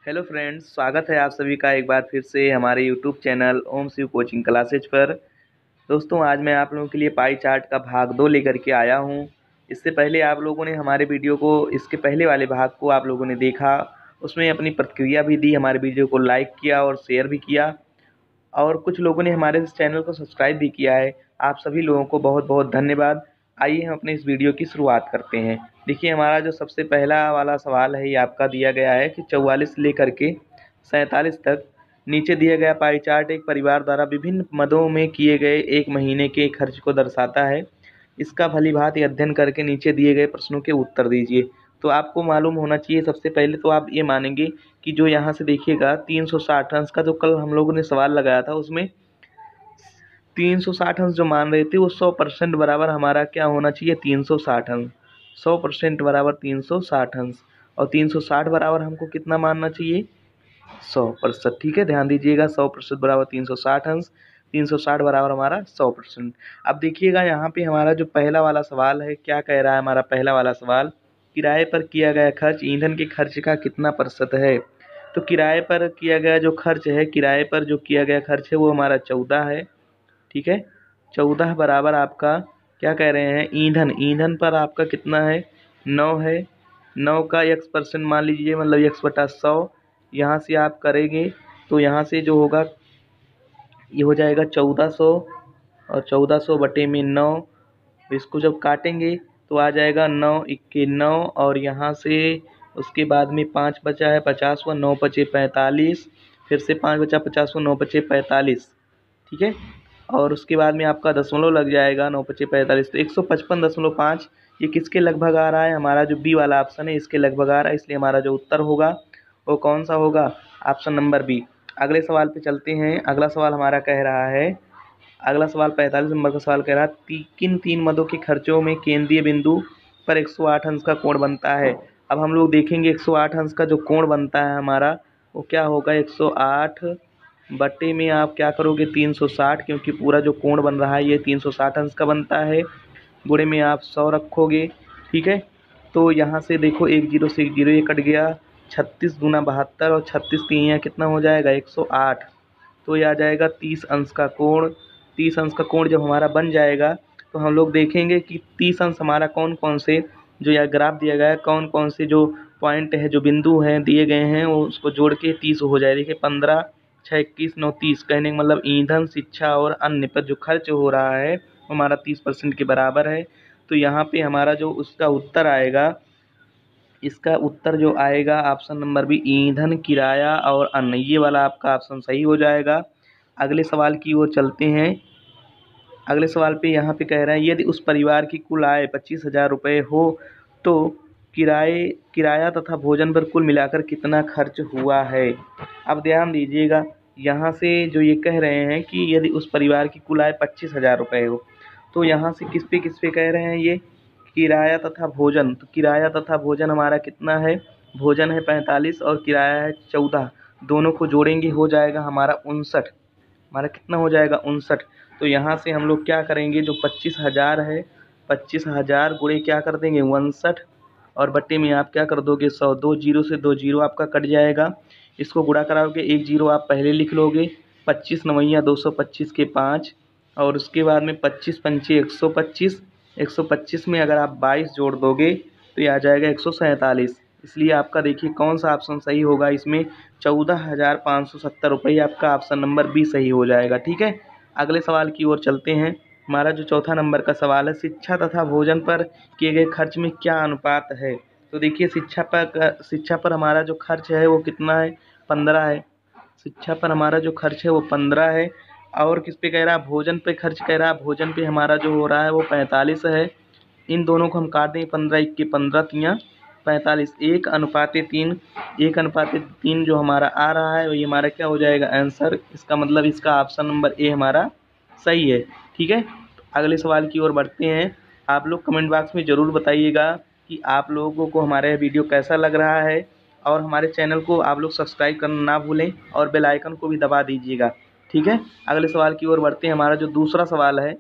Hello friends, स्वागत है आप सभी का एक बार फिर से हमारे YouTube channel Om Shiv coaching classes पर। दोस्तों, आज मैं आप लोगों के लिए पाई चार्ट का भाग 2 लेकर के आया हूं। इससे पहले आप लोगों ने हमारे वीडियो को, इसके पहले वाले भाग को आप लोगों ने देखा, उसमें अपनी प्रतिक्रिया भी दी, हमारे वीडियो को लाइक किया और शेयर भी किया, और कुछ लोगों ने हमारे इस चैनल को सब्सक्राइब भी किया है। आप सभी लोगों को बहुत बहुत धन्यवाद। आइए हम अपने इस वीडियो की शुरुआत करते हैं। देखिए, हमारा जो सबसे पहला वाला सवाल है ये आपका दिया गया है कि 44 लेकर के 47 तक नीचे दिया गया पाई चार्ट एक परिवार द्वारा विभिन्न मदों में किए गए एक महीने के खर्च को दर्शाता है। इसका भलीभांति अध्ययन करके नीचे दिए गए प्रश्नों के उत्तर दीजिए। तो आपको मालूम होना चाहिए, सबसे पहले तो आप ये मानेंगे कि जो यहाँ से देखिएगा 360 अंश का जो कल हम लोगों ने सवाल लगाया था, उसमें 360 अंश जो मान रहे थे वो 100% बराबर हमारा क्या होना चाहिए, 360 अंश। 100% बराबर 360 अंश, और 360 बराबर हमको कितना मानना चाहिए, 100%। ठीक है, ध्यान दीजिएगा, 100% बराबर 360 अंश, 360 बराबर हमारा 100%। अब देखिएगा यहाँ पे हमारा जो पहला वाला सवाल है, क्या कह रहा है हमारा पहला वाला सवाल, किराए पर किया गया खर्च ईंधन के खर्च का कितना प्रतिशत है। तो किराए पर किया गया जो खर्च है, किराए पर जो किया गया खर्च है वो हमारा 14 है। ठीक है, 14 बराबर आपका क्या कह रहे हैं, ईंधन, ईंधन पर आपका कितना है, 9 है। 9 का x% मान लीजिए, मतलब x/100। यहाँ से आप करेंगे तो यहाँ से जो होगा ये हो जाएगा 1400, और 1400 बटे में 9। इसको जब काटेंगे तो आ जाएगा 9 इक्के 9, और यहाँ से उसके बाद में 5 बचा है 50वां, 9 बचे 45, फिर से 5 बचा 50वां, 9 बचे 45। ठीक है, और उसके बाद में आपका दशमलव लग जाएगा, 9 बचे 45, तो 155.5 ये किसके लगभग आ रहा है, हमारा जो बी वाला ऑप्शन है इसके लगभग आ रहा है। इसलिए हमारा जो उत्तर होगा वो कौन सा होगा, ऑप्शन नंबर बी। अगले सवाल पे चलते हैं। अगला सवाल हमारा कह रहा है, अगला सवाल 45 नंबर का सवाल कह रहा है, किन 3 मदों के खर्चों में केंद्रीय बिंदु पर 108 अंश का कोण बनता है। अब हम लोग देखेंगे 108 अंश का जो कोण बनता है हमारा वो क्या होगा, 108 बटे में आप क्या करोगे, 360, क्योंकि पूरा जो कोण बन रहा है ये 360 अंश का बनता है। गुणे में आप 100 रखोगे। ठीक है, तो यहाँ से देखो एक जीरो से एक जीरो ये कट गया, 36 दूना 72, और 36 तीन कितना हो जाएगा, 108। तो ये आ जाएगा 30 अंश का कोण। 30 अंश का कोण जब हमारा बन जाएगा तो हम लोग देखेंगे कि 30 अंश हमारा कौन कौन से, जो यह ग्राफ दिया गया है, कौन कौन से जो पॉइंट है, जो बिंदु हैं दिए गए हैं, वो उसको जोड़ के 30 हो जाए। देखिए 15, 6, 21, 9, 30, कहने का मतलब ईंधन, शिक्षा और अन्य पर जो खर्च हो रहा है वो हमारा 30% के बराबर है। तो यहाँ पे हमारा जो उसका उत्तर आएगा, इसका उत्तर जो आएगा ऑप्शन नंबर बी, ईंधन, किराया और अन्य, ये वाला आपका ऑप्शन सही हो जाएगा। अगले सवाल की ओर चलते हैं। अगले सवाल पे यहाँ पे कह रहे हैं, यदि उस परिवार की कुल आय 25,000 रुपये हो तो किराया तथा भोजन पर कुल मिलाकर कितना खर्च हुआ है। अब ध्यान दीजिएगा, यहाँ से जो ये कह रहे हैं कि यदि उस परिवार की कुल आय 25,000 रुपये हो, तो यहाँ से किस पे कह रहे हैं, ये किराया तथा भोजन। तो किराया तथा भोजन हमारा कितना है, भोजन है 45 और किराया है 14, दोनों को जोड़ेंगे हो जाएगा हमारा 59। हमारा कितना हो जाएगा, 59। तो यहाँ से हम लोग क्या करेंगे, जो 25,000 है, 25,000 गुणे क्या कर देंगे 59, और बट्टे में आप क्या कर दोगे 100। 2 जीरो से 2 जीरो आपका कट जाएगा, इसको गुणा कराओगे, एक जीरो आप पहले लिख लोगे, 25 नवैया 225 के 5, और उसके बाद में 25 पंचे 125, 125 में अगर आप 22 जोड़ दोगे तो ये आ जाएगा 147। इसलिए आपका देखिए कौन सा ऑप्शन सही होगा इसमें, 14,570 रुपये, आपका ऑप्शन नंबर बी सही हो जाएगा। ठीक है, अगले सवाल की ओर चलते हैं। हमारा जो चौथा नंबर का सवाल है, शिक्षा तथा भोजन पर किए गए खर्च में क्या अनुपात है। तो देखिए शिक्षा पर हमारा जो खर्च है वो कितना है, 15 है। शिक्षा पर हमारा जो खर्च है वो 15 है। और किस पे कह रहा है, भोजन पे खर्च कह रहा है, भोजन पे हमारा जो हो रहा है वो 45 है। इन दोनों को हम काट दें, 15 इक्के 15 तियाँ 45, 1:3, 1:3 जो हमारा आ रहा है ये हमारा क्या हो जाएगा आंसर। इसका मतलब इसका ऑप्शन नंबर ए हमारा सही है। ठीक है, तो अगले सवाल की ओर बढ़ते हैं। आप लोग कमेंट बॉक्स में ज़रूर बताइएगा कि आप लोगों को हमारा वीडियो कैसा लग रहा है, और हमारे चैनल को आप लोग सब्सक्राइब करना ना भूलें, और बेल आइकन को भी दबा दीजिएगा। ठीक है, अगले सवाल की ओर बढ़ते हैं। हमारा जो दूसरा सवाल है,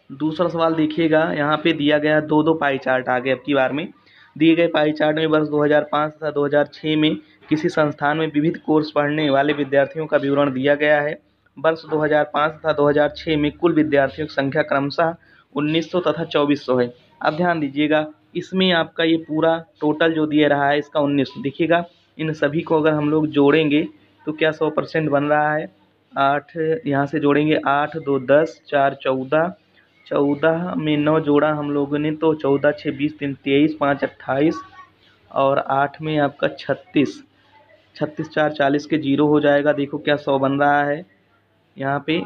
दूसरा सवाल देखिएगा, यहाँ पे दिया गया 2 पाई चार्ट आ गए अब की बार में। दिए गए पाई चार्ट में वर्ष 2005 तथा 2006 में किसी संस्थान में विविध कोर्स पढ़ने वाले विद्यार्थियों का विवरण दिया गया है। वर्ष 2005 तथा 2006 में कुल विद्यार्थियों की संख्या क्रमशः 1900 तथा 2400 है। अब ध्यान दीजिएगा, इसमें आपका ये पूरा टोटल जो दिया रहा है इसका 1900 देखिएगा। इन सभी को अगर हम लोग जोड़ेंगे तो क्या 100% बन रहा है। 8 यहाँ से जोड़ेंगे, 8 2 10 4 14, 14 में 9 जोड़ा हम लोगों ने तो 14 6 20 3 23 5 28 और 8 में आपका 36, 36 4 40 के 0 हो जाएगा। देखो क्या 100 बन रहा है यहाँ पे।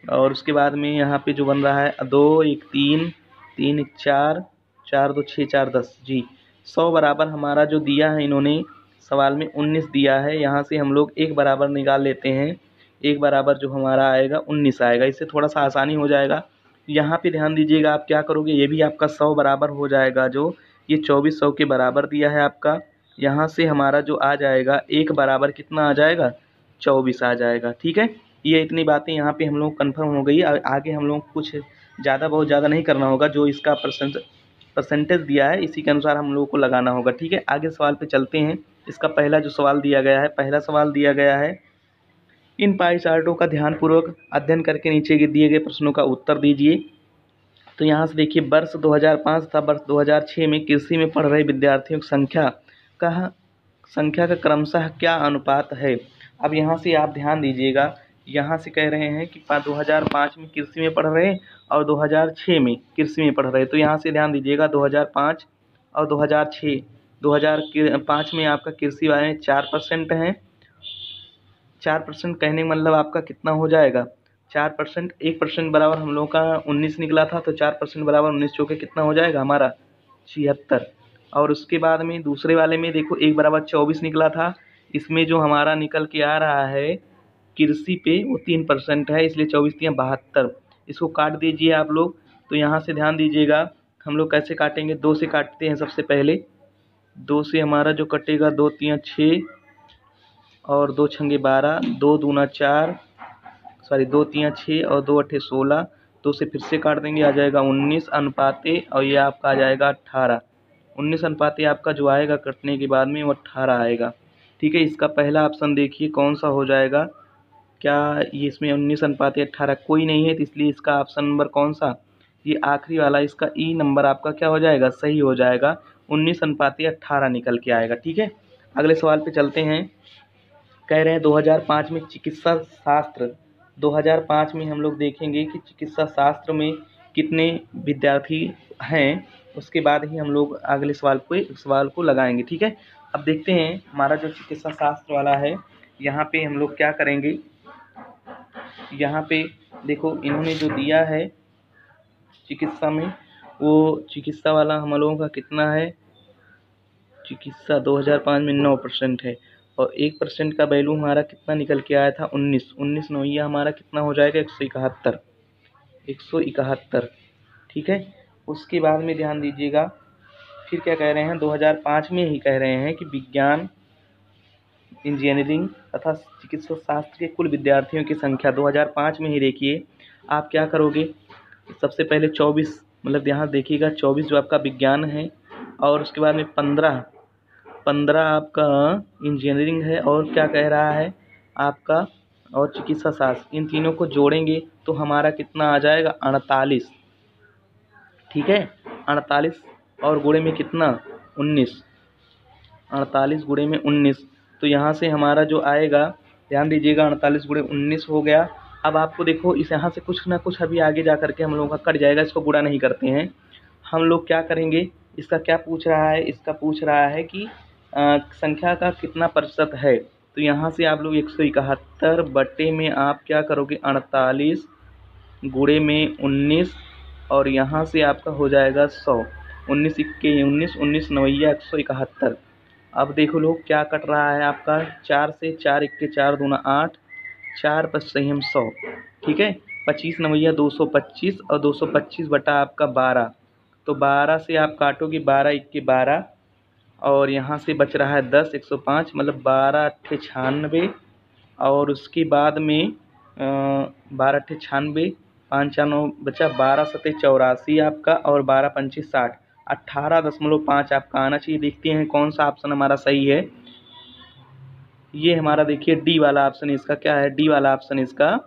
और उसके बाद में यहाँ पे जो बन रहा है 2 1 3 3 1 4 4 2 6 4 10 जी 100 बराबर हमारा जो दिया है इन्होंने सवाल में 19 दिया है। यहाँ से हम लोग एक बराबर निकाल लेते हैं, एक बराबर जो हमारा आएगा 19 आएगा। इससे थोड़ा सा आसानी हो जाएगा। यहाँ पे ध्यान दीजिएगा, आप क्या करोगे, ये भी आपका 100 बराबर हो जाएगा। जो ये 2400 के बराबर दिया है आपका, यहाँ से हमारा जो आ जाएगा एक बराबर कितना आ जाएगा, 24 आ जाएगा। ठीक है, ये इतनी बातें यहाँ पे हम लोग कंफर्म हो गई। आगे हम लोग कुछ बहुत ज़्यादा नहीं करना होगा, जो इसका परसेंटेज दिया है इसी के अनुसार हम लोगों को लगाना होगा। ठीक है, आगे सवाल पे चलते हैं। इसका पहला जो सवाल दिया गया है, पहला सवाल दिया गया है, इन पाई चार्टों का ध्यानपूर्वक अध्ययन करके नीचे के दिए गए प्रश्नों का उत्तर दीजिए। तो यहाँ से देखिए, वर्ष 2005 तथा वर्ष 2006 में कृषि में पढ़ रहे विद्यार्थियों की संख्या का क्रमशः क्या अनुपात है। अब यहाँ से आप ध्यान दीजिएगा, यहाँ से कह रहे हैं कि 2005 में कृषि में पढ़ रहे और 2006 में कृषि में पढ़ रहे। तो यहाँ से ध्यान दीजिएगा 2005 और 2006, 2005 में आपका कृषि वाले 4% हैं। 4% कहने का मतलब आपका कितना हो जाएगा, 4%, 1% बराबर हम लोगों का 19 निकला था, तो 4% बराबर 19 चौके कितना हो जाएगा हमारा 76। और उसके बाद में दूसरे वाले में देखो 1 बराबर 24 निकला था। इसमें जो हमारा निकल के आ रहा है कृषि पे वो 3% है, इसलिए 24 3 72। इसको काट दीजिए आप लोग। तो यहाँ से ध्यान दीजिएगा, हम लोग कैसे काटेंगे, 2 से काटते हैं सबसे पहले। 2 से हमारा जो कटेगा 2 3 6 और 2 छंगे 12, 2 दूना 4, सॉरी 2 3 6 और 2 8 16। 2 से फिर से काट देंगे, आ जाएगा 19 अनुपाते और ये आपका आ जाएगा 18। 19 अनुपाते आपका जो आएगा कटने के बाद में वो 18 आएगा। ठीक है, इसका पहला ऑप्शन देखिए कौन सा हो जाएगा। क्या ये इसमें 19 अनुपाते 18 कोई नहीं है, तो इसलिए इसका ऑप्शन नंबर कौन सा, ये आखिरी वाला, इसका ई नंबर आपका क्या हो जाएगा, सही हो जाएगा। 19 अनुपाते 18 निकल के आएगा। ठीक है, अगले सवाल पे चलते हैं। कह रहे हैं 2005 में चिकित्सा शास्त्र, 2005 में हम लोग देखेंगे कि चिकित्सा शास्त्र में कितने विद्यार्थी हैं, उसके बाद ही हम लोग अगले सवाल को लगाएंगे। ठीक है, अब देखते हैं हमारा जो चिकित्सा शास्त्र वाला है, यहाँ पे हम लोग क्या करेंगे। यहाँ पे देखो इन्होंने जो दिया है चिकित्सा में, वो चिकित्सा वाला हम लोगों का कितना है, चिकित्सा 2005 में 9% है और 1% का वैल्यू हमारा कितना निकल के आया था 19 नौया हमारा कितना हो जाएगा 171। ठीक है, उसके बाद में ध्यान दीजिएगा, फिर क्या कह रहे हैं, 2005 में ही कह रहे हैं कि विज्ञान, इंजीनियरिंग तथा चिकित्सा शास्त्र के कुल विद्यार्थियों की संख्या 2005 में ही देखिए आप क्या करोगे। सबसे पहले 24, मतलब यहाँ देखिएगा 24 जो आपका विज्ञान है और उसके बाद में 15 आपका इंजीनियरिंग है और क्या कह रहा है आपका और चिकित्सा शास्त्र, इन तीनों को जोड़ेंगे तो हमारा कितना आ जाएगा 48। ठीक है, 48 और गुणे में कितना 19, 48 गुणे में 19। तो यहाँ से हमारा जो आएगा, ध्यान दीजिएगा 48 गुणे 19 हो गया। अब आपको देखो इस यहाँ से कुछ ना कुछ अभी आगे जा करके हम लोगों का कट जाएगा, इसको गुणा नहीं करते हैं हम लोग। क्या करेंगे, इसका क्या पूछ रहा है, इसका पूछ रहा है कि संख्या का कितना प्रतिशत है। तो यहाँ से आप लोग 171 बटे में आप क्या करोगे 48 गुणे में 19 और यहाँ से आपका हो जाएगा 100। 19 इक्के 19, 19 नवैया 171। अब देखो लोग क्या कट रहा है आपका, 4 से 4 इक्के 4 दूना 8, 4 5 हम 100। ठीक है, 25 नवैया 225 और 225 बटा आपका 12। तो 12 से आप काटोगे 12 इक्के 12 और यहाँ से बच रहा है 10, 105 मतलब 12 अट्ठे 96 और उसके बाद में 12 अट्ठे 96, 5 4 9 बचा, 12 सत्ते 84 आपका और 12 पंचे 60। 18.5 आपका आना चाहिए। देखते हैं कौन सा ऑप्शन हमारा सही है। ये हमारा देखिए डी वाला ऑप्शन इसका क्या है, डी वाला ऑप्शन इसका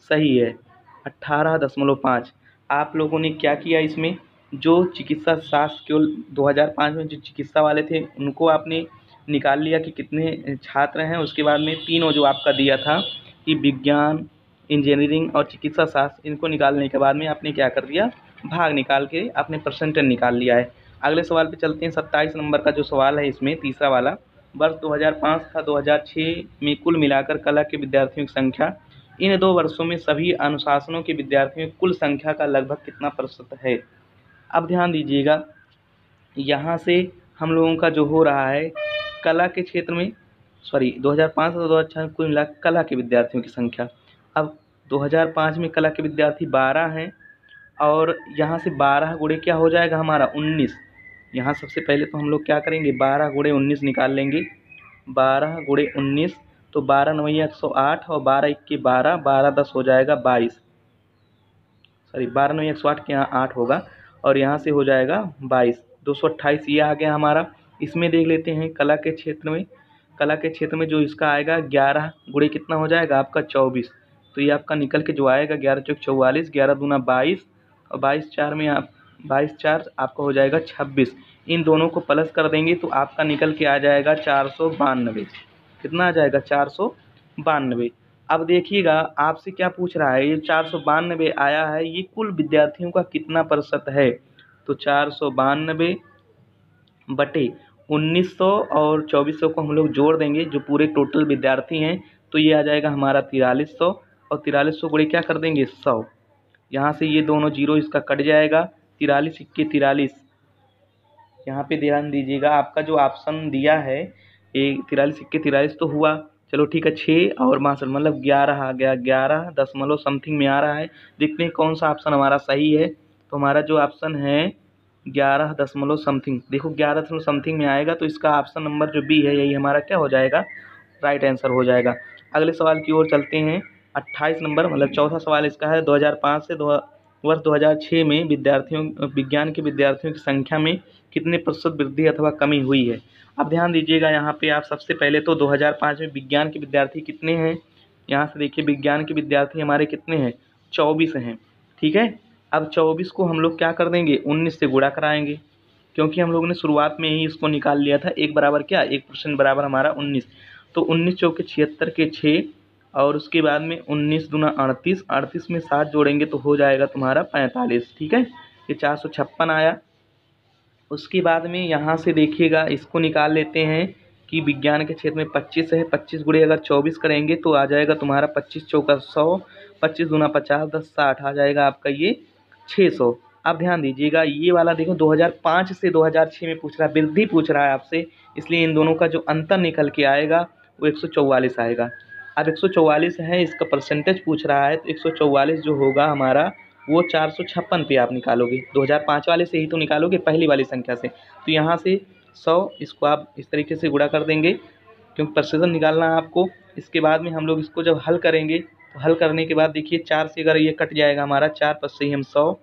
सही है 18.5। आप लोगों ने क्या किया, इसमें जो चिकित्सा शास्त्र केवल 2005 में जो चिकित्सा वाले थे उनको आपने निकाल लिया कि कितने छात्र हैं। उसके बाद में तीनों जो आपका दिया था कि विज्ञान, इंजीनियरिंग और चिकित्सा शास्त्र, इनको निकालने के बाद में आपने क्या कर दिया, भाग निकाल के आपने परसेंटेज निकाल लिया है। अगले सवाल पे चलते हैं। 27 नंबर का जो सवाल है इसमें तीसरा वाला, वर्ष 2005 तथा 2006 में कुल मिलाकर कला के विद्यार्थियों की संख्या इन 2 वर्षों में सभी अनुशासनों के विद्यार्थियों की कुल संख्या का लगभग कितना प्रतिशत है। अब ध्यान दीजिएगा, यहाँ से हम लोगों का जो हो रहा है कला के क्षेत्र में, 2005 से 2006 कुल मिला कला के विद्यार्थियों की संख्या। अब 2005 में कला के विद्यार्थी 12 हैं और यहाँ से 12 गुणे क्या हो जाएगा हमारा 19। यहाँ सबसे पहले तो हम लोग क्या करेंगे, 12 गुणे 19 निकाल लेंगे। 12 गुणे 19 तो 12 9 108 और 12 1 12, 12 10 हो जाएगा 22। 12 9 108 के यहाँ 8 होगा और यहाँ से हो जाएगा 22, 228 ये आ गया हमारा। इसमें देख लेते हैं कला के क्षेत्र में। कला के क्षेत्र में जो इसका आएगा 11 गुणे कितना हो जाएगा आपका 24। तो ये आपका निकल के जो आएगा 11 चौक 44, 11 दूना 22 और 22 4 में आप 22 4 आपका हो जाएगा 26। इन दोनों को प्लस कर देंगे तो आपका निकल के आ जाएगा 492। कितना आ जाएगा 492। अब देखिएगा आपसे क्या पूछ रहा है, ये 492 आया है, ये कुल विद्यार्थियों का कितना प्रतिशत है। तो 492 बटे 1900 और 2400 को हम लोग जोड़ देंगे जो पूरे टोटल विद्यार्थी हैं, तो ये आ जाएगा हमारा 4300 और 4300 गुणे क्या कर देंगे 100। यहाँ से ये दोनों जीरो इसका कट जाएगा, 43 1 43। यहाँ पे ध्यान दीजिएगा आपका जो ऑप्शन दिया है ये 43 1 43 तो हुआ, चलो ठीक है 6 और 62 मतलब 11 आ गया, 11 दशमलव समथिंग में आ रहा है। देखते हैं कौन सा ऑप्शन हमारा सही है। तो हमारा जो ऑप्शन है 11 दशमलव समथिंग, देखो 11 दशमलव समथिंग में आएगा तो इसका ऑप्शन नंबर जो बी है यही हमारा क्या हो जाएगा, राइट आंसर हो जाएगा। अगले सवाल की ओर चलते हैं। 28 नंबर मतलब चौथा सवाल इसका है, 2005 से वर्ष 2006 में विज्ञान के विद्यार्थियों की संख्या में कितने प्रतिशत वृद्धि अथवा कमी हुई है। अब ध्यान दीजिएगा यहाँ पे आप सबसे पहले तो 2005 में विज्ञान के विद्यार्थी कितने हैं, यहाँ से देखिए विज्ञान के विद्यार्थी हमारे कितने हैं 24 हैं, ठीक है। अब 24 को हम लोग क्या कर देंगे 19 से गुणा कराएंगे, क्योंकि हम लोगों ने शुरुआत में ही इसको निकाल लिया था। 1 बराबर क्या 1% बराबर हमारा 19, तो 19 चौके 76 के 6 और उसके बाद में 19 दूना 38, 38 में 7 जोड़ेंगे तो हो जाएगा तुम्हारा 45, ठीक है। ये 456 आया। उसके बाद में यहाँ से देखिएगा इसको निकाल लेते हैं कि विज्ञान के क्षेत्र में 25 है, 25 गुणे अगर 24 करेंगे तो आ जाएगा तुम्हारा 25 चौका 100, 25 दूना 50 10 60 आ जाएगा आपका ये 600। अब ध्यान दीजिएगा ये वाला देखो 2005 से 2006 में पूछ रहा है, वृद्धि पूछ रहा है आपसे, इसलिए इन दोनों का जो अंतर निकल के आएगा वो 144 आएगा। अब 144 है, इसका परसेंटेज पूछ रहा है तो 144 जो होगा हमारा वो 456 पे आप निकालोगे, 2005 वाले से ही तो निकालोगे पहली वाली संख्या से। तो यहाँ से 100 इसको आप इस तरीके से गुणा कर देंगे क्योंकि प्रतिशत निकालना है आपको। इसके बाद में हम लोग इसको जब हल करेंगे तो हल करने के बाद देखिए 4 से अगर ये कट जाएगा हमारा 4 + से ही हम 100,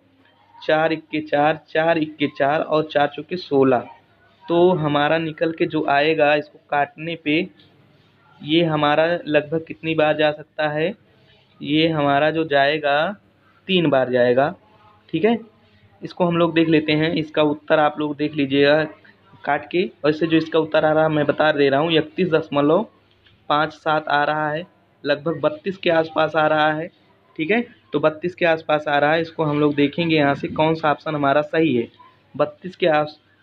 4 1 4, 4 1 4 और 4 चौके 16, तो हमारा निकल के जो आएगा इसको काटने पे ये हमारा लगभग कितनी बार जा सकता है, ये हमारा जो जाएगा 3 बार जाएगा, ठीक है। इसको हम लोग देख लेते हैं, इसका उत्तर आप लोग देख लीजिएगा काट के। वैसे जो इसका उत्तर आ रहा है मैं बता दे रहा हूँ 31.57 आ रहा है, लगभग 32 के आसपास आ रहा है, ठीक है। तो 32 के आसपास आ रहा है, इसको हम लोग देखेंगे यहाँ से कौन सा ऑप्शन हमारा सही है। 32 के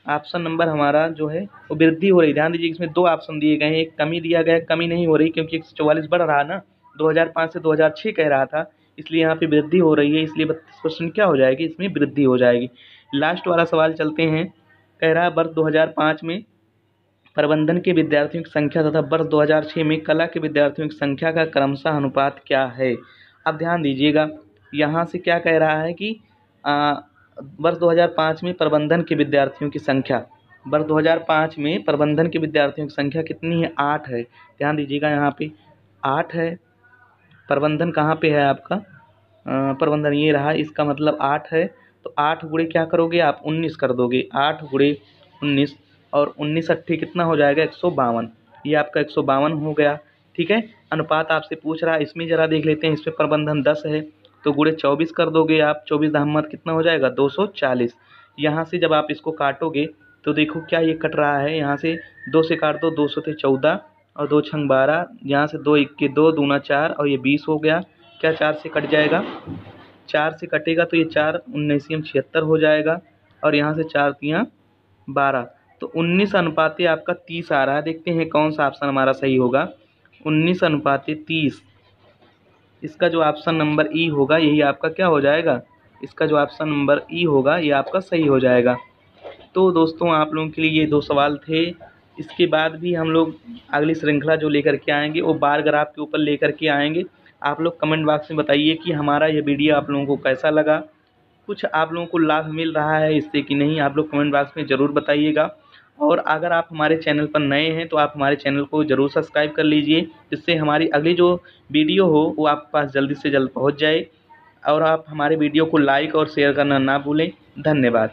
ऑप्शन नंबर हमारा जो है वो वृद्धि हो रही। ध्यान दीजिए इसमें 2 ऑप्शन दिए गए हैं, एक कमी दिया गया है, कमी नहीं हो रही क्योंकि 144 बढ़ रहा है ना, 2005 से 2006 कह रहा था, इसलिए यहाँ पे वृद्धि हो रही है, इसलिए 32% क्या हो जाएगी इसमें वृद्धि हो जाएगी। लास्ट वाला सवाल चलते हैं। कह रहा है वर्ष 2005 में प्रबंधन के विद्यार्थियों की संख्या तथा वर्ष 2006 में कला के विद्यार्थियों की संख्या का क्रमशः अनुपात क्या है। अब ध्यान दीजिएगा यहाँ से क्या कह रहा है कि वर्ष 2005 में प्रबंधन के विद्यार्थियों की संख्या, वर्ष 2005 में प्रबंधन के विद्यार्थियों की संख्या कितनी है 8 है। ध्यान दीजिएगा यहाँ पे 8 है, प्रबंधन कहाँ पे है आपका प्रबंधन ये रहा, इसका मतलब 8 है तो 8 गुणे क्या करोगे आप 19 कर दोगे, 8 गुणे 19 और 19 अट्ठी कितना हो जाएगा 152। ये आपका 152 हो गया। ठीक है, अनुपात आपसे पूछ रहा है, इसमें ज़रा देख लेते हैं। इसमें प्रबंधन 10 है तो गुणे 24 कर दोगे आप, 24 दामद कितना हो जाएगा 240। यहाँ से जब आप इसको काटोगे तो देखो क्या ये कट रहा है, यहाँ से 2 से काट दो, 2 से 14 और 2 छंग 12, यहाँ से 2 1 के 2 दूना 4 और ये 20 हो गया। क्या 4 से कट जाएगा, 4 से कटेगा तो ये 4 19 76 हो जाएगा और यहाँ से 4 तियाँ 12, तो 19 अनुपाते आपका 30 आ रहा है। देखते हैं कौन सा ऑप्शन हमारा सही होगा, 19 अनुपाते 30। इसका जो ऑप्शन नंबर ई होगा यही आपका क्या हो जाएगा, इसका जो ऑप्शन नंबर ई होगा ये आपका सही हो जाएगा। तो दोस्तों आप लोगों के लिए ये 2 सवाल थे। इसके बाद भी हम लोग अगली श्रृंखला जो लेकर के आएंगे वो बार ग्राफ के ऊपर लेकर के आएंगे। आप लोग कमेंट बॉक्स में बताइए कि हमारा ये वीडियो आप लोगों को कैसा लगा, कुछ आप लोगों को लाभ मिल रहा है इससे कि नहीं, आप लोग कमेंट बॉक्स में ज़रूर बताइएगा। और अगर आप हमारे चैनल पर नए हैं तो आप हमारे चैनल को ज़रूर सब्सक्राइब कर लीजिए, जिससे हमारी अगली जो वीडियो हो वो आपके पास जल्दी से जल्द पहुंच जाए। और आप हमारे वीडियो को लाइक और शेयर करना ना भूलें। धन्यवाद।